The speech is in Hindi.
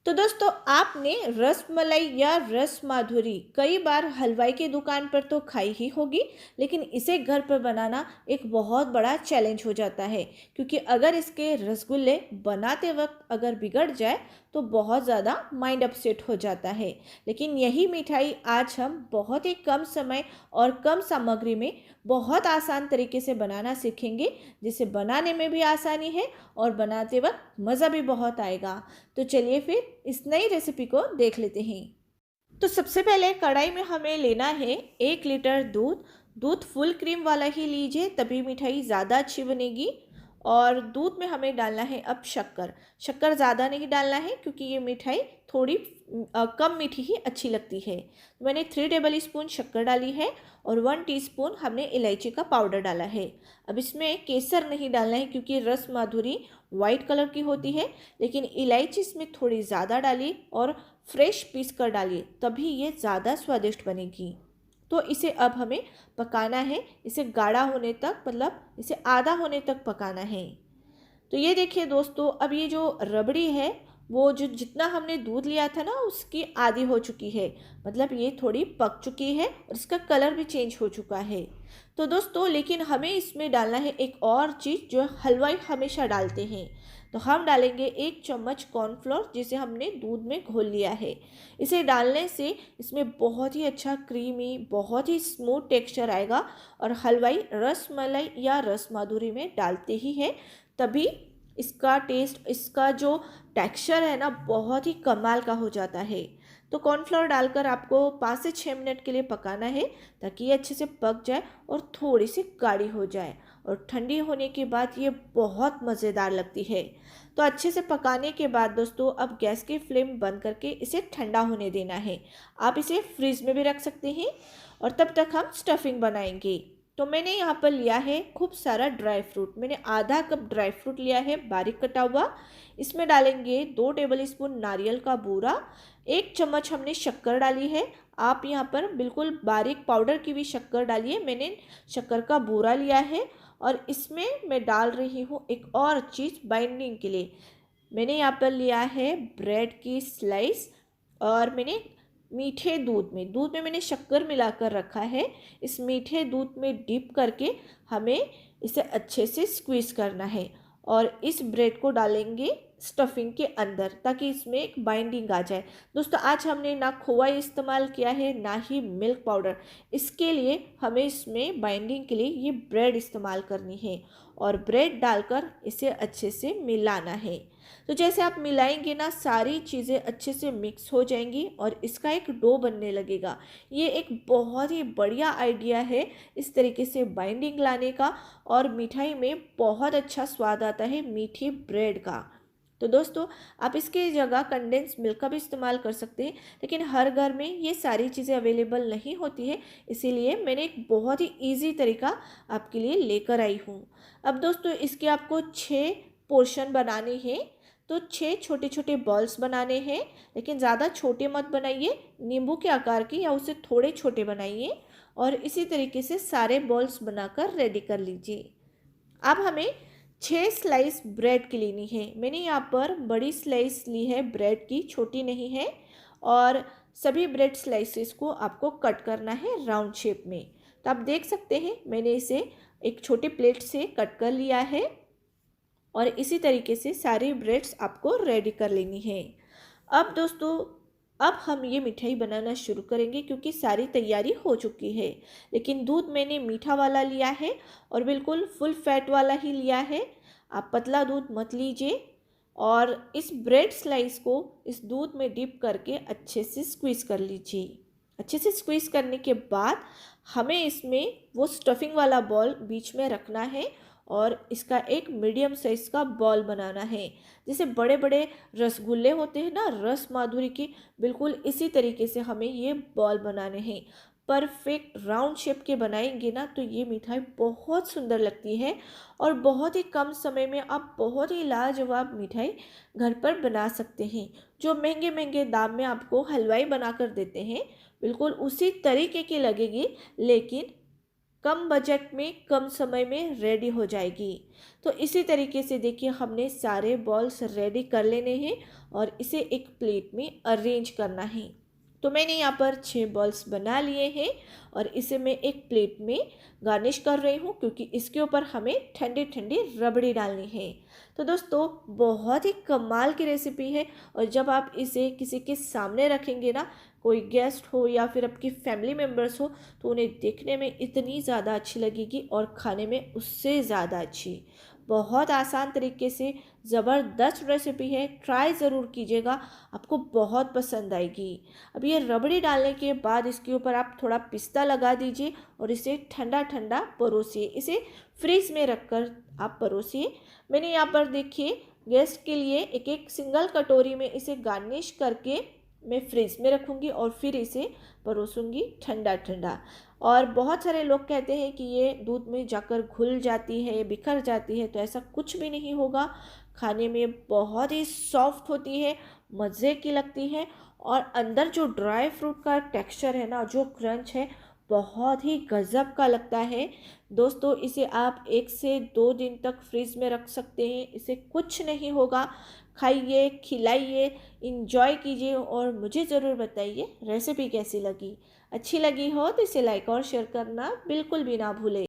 तो दोस्तों आपने रसमलाई या रस माधुरी कई बार हलवाई की दुकान पर तो खाई ही होगी। लेकिन इसे घर पर बनाना एक बहुत बड़ा चैलेंज हो जाता है, क्योंकि अगर इसके रसगुल्ले बनाते वक्त अगर बिगड़ जाए तो बहुत ज़्यादा माइंड अपसेट हो जाता है। लेकिन यही मिठाई आज हम बहुत ही कम समय और कम सामग्री में बहुत आसान तरीके से बनाना सीखेंगे, जिसे बनाने में भी आसानी है और बनाते वक्त मज़ा भी बहुत आएगा। तो चलिए फिर इस नई रेसिपी को देख लेते हैं। तो सबसे पहले कढ़ाई में हमें लेना है 1 लीटर दूध। दूध फुल क्रीम वाला ही लीजिए, तभी मिठाई ज़्यादा अच्छी बनेगी। और दूध में हमें डालना है अब शक्कर। शक्कर ज़्यादा नहीं डालना है, क्योंकि ये मिठाई थोड़ी कम मीठी ही अच्छी लगती है। तो मैंने 3 टेबल स्पून शक्कर डाली है और 1 टीस्पून हमने इलायची का पाउडर डाला है। अब इसमें केसर नहीं डालना है, क्योंकि रस माधुरी वाइट कलर की होती है, लेकिन इलायची इसमें थोड़ी ज़्यादा डाली और फ्रेश पीस कर डालिए, तभी ये ज़्यादा स्वादिष्ट बनेगी। तो इसे अब हमें पकाना है, इसे गाढ़ा होने तक, मतलब इसे आधा होने तक पकाना है। तो ये देखिए दोस्तों, अब ये जो रबड़ी है वो जो जितना हमने दूध लिया था ना उसकी आधी हो चुकी है, मतलब ये थोड़ी पक चुकी है और इसका कलर भी चेंज हो चुका है। तो दोस्तों लेकिन हमें इसमें डालना है एक और चीज़ जो हलवाई हमेशा डालते हैं। तो हम डालेंगे 1 चम्मच कॉर्नफ्लोर, जिसे हमने दूध में घोल लिया है। इसे डालने से इसमें बहुत ही अच्छा क्रीमी, बहुत ही स्मूथ टेक्सचर आएगा। और हलवाई रस मलाई या रस माधुरी में डालते ही है, तभी इसका टेस्ट, इसका जो टेक्सचर है ना, बहुत ही कमाल का हो जाता है। तो कॉर्नफ्लोर डालकर आपको 5 से 6 मिनट के लिए पकाना है, ताकि ये अच्छे से पक जाए और थोड़ी सी गाढ़ी हो जाए। और ठंडी होने के बाद ये बहुत मज़ेदार लगती है। तो अच्छे से पकाने के बाद दोस्तों अब गैस की फ्लेम बंद करके इसे ठंडा होने देना है। आप इसे फ्रीज में भी रख सकते हैं और तब तक हम स्टफिंग बनाएंगे। तो मैंने यहाँ पर लिया है खूब सारा ड्राई फ्रूट। मैंने आधा कप ड्राई फ्रूट लिया है बारीक कटा हुआ। इसमें डालेंगे 2 टेबल स्पून नारियल का बूरा। 1 चम्मच हमने शक्कर डाली है। आप यहाँ पर बिल्कुल बारीक पाउडर की भी शक्कर डालिए, मैंने शक्कर का बूरा लिया है। और इसमें मैं डाल रही हूँ एक और चीज़ बाइंडिंग के लिए। मैंने यहाँ पर लिया है ब्रेड की स्लाइस, और मैंने दूध में मैंने शक्कर मिलाकर रखा है। इस मीठे दूध में डिप करके हमें इसे अच्छे से स्क्वीज़ करना है और इस ब्रेड को डालेंगे स्टफिंग के अंदर, ताकि इसमें एक बाइंडिंग आ जाए। दोस्तों आज हमने ना खोआ इस्तेमाल किया है ना ही मिल्क पाउडर, इसके लिए हमें इसमें बाइंडिंग के लिए ये ब्रेड इस्तेमाल करनी है। और ब्रेड डालकर इसे अच्छे से मिलाना है। तो जैसे आप मिलाएंगे ना, सारी चीज़ें अच्छे से मिक्स हो जाएंगी और इसका एक डो बनने लगेगा। ये एक बहुत ही बढ़िया आइडिया है इस तरीके से बाइंडिंग लाने का, और मिठाई में बहुत अच्छा स्वाद आता है मीठी ब्रेड का। तो दोस्तों आप इसके जगह कंडेंस मिल्क का भी इस्तेमाल कर सकते हैं, लेकिन हर घर में ये सारी चीज़ें अवेलेबल नहीं होती है, इसीलिए मैंने एक बहुत ही इजी तरीका आपके लिए लेकर आई हूँ। अब दोस्तों इसके आपको 6 पोर्शन बनाने हैं। तो 6 छोटे छोटे बॉल्स बनाने हैं, लेकिन ज़्यादा छोटे मत बनाइए, नींबू के आकार के या उससे थोड़े छोटे बनाइए। और इसी तरीके से सारे बॉल्स बनाकर रेडी कर लीजिए। अब हमें 6 स्लाइस ब्रेड की लेनी है। मैंने यहाँ पर बड़ी स्लाइस ली है ब्रेड की, छोटी नहीं है। और सभी ब्रेड स्लाइसेस को आपको कट करना है राउंड शेप में। तो आप देख सकते हैं मैंने इसे एक छोटे प्लेट से कट कर लिया है। और इसी तरीके से सारी ब्रेड्स आपको रेडी कर लेनी है। अब दोस्तों अब हम ये मिठाई बनाना शुरू करेंगे, क्योंकि सारी तैयारी हो चुकी है। लेकिन दूध मैंने मीठा वाला लिया है और बिल्कुल फुल फैट वाला ही लिया है। आप पतला दूध मत लीजिए। और इस ब्रेड स्लाइस को इस दूध में डिप करके अच्छे से स्क्वीज़ कर लीजिए। अच्छे से स्क्वीज़ करने के बाद हमें इसमें वो स्टफिंग वाला बॉल बीच में रखना है और इसका एक मीडियम साइज़ का बॉल बनाना है। जैसे बड़े बड़े रसगुल्ले होते हैं ना रस माधुरी के, बिल्कुल इसी तरीके से हमें ये बॉल बनाने हैं। परफेक्ट राउंड शेप के बनाएंगे ना तो ये मिठाई बहुत सुंदर लगती है और बहुत ही कम समय में आप बहुत ही लाजवाब मिठाई घर पर बना सकते हैं। जो महंगे महंगे दाम में आपको हलवाई बना कर देते हैं, बिल्कुल उसी तरीके की लगेगी, लेकिन कम बजट में कम समय में रेडी हो जाएगी। तो इसी तरीके से देखिए हमने सारे बॉल्स रेडी कर लेने हैं और इसे एक प्लेट में अरेंज करना है। तो मैंने यहाँ पर 6 बॉल्स बना लिए हैं और इसे मैं एक प्लेट में गार्निश कर रही हूँ, क्योंकि इसके ऊपर हमें ठंडी ठंडी रबड़ी डालनी है। तो दोस्तों बहुत ही कमाल की रेसिपी है, और जब आप इसे किसी के सामने रखेंगे ना, कोई गेस्ट हो या फिर आपकी फैमिली मेम्बर्स हो, तो उन्हें देखने में इतनी ज़्यादा अच्छी लगेगी और खाने में उससे ज़्यादा अच्छी। बहुत आसान तरीके से ज़बरदस्त रेसिपी है, ट्राई ज़रूर कीजिएगा, आपको बहुत पसंद आएगी। अब ये रबड़ी डालने के बाद इसके ऊपर आप थोड़ा पिस्ता लगा दीजिए और इसे ठंडा ठंडा परोसिए। इसे फ्रीज में रखकर आप परोसिए। मैंने यहाँ पर देखिए गेस्ट के लिए एक एक सिंगल कटोरी में इसे गार्निश करके मैं फ्रिज में रखूँगी और फिर इसे परोसूँगी ठंडा ठंडा। और बहुत सारे लोग कहते हैं कि ये दूध में जाकर घुल जाती है, बिखर जाती है, तो ऐसा कुछ भी नहीं होगा। खाने में बहुत ही सॉफ्ट होती है, मज़े की लगती है, और अंदर जो ड्राई फ्रूट का टेक्सचर है ना, जो क्रंच है, बहुत ही गज़ब का लगता है। दोस्तों इसे आप 1 से 2 दिन तक फ्रीज में रख सकते हैं, इसे कुछ नहीं होगा। खाइए, खिलाइए, इंजॉय कीजिए और मुझे ज़रूर बताइए रेसिपी कैसी लगी। अच्छी लगी हो तो इसे लाइक और शेयर करना बिल्कुल भी ना भूलें।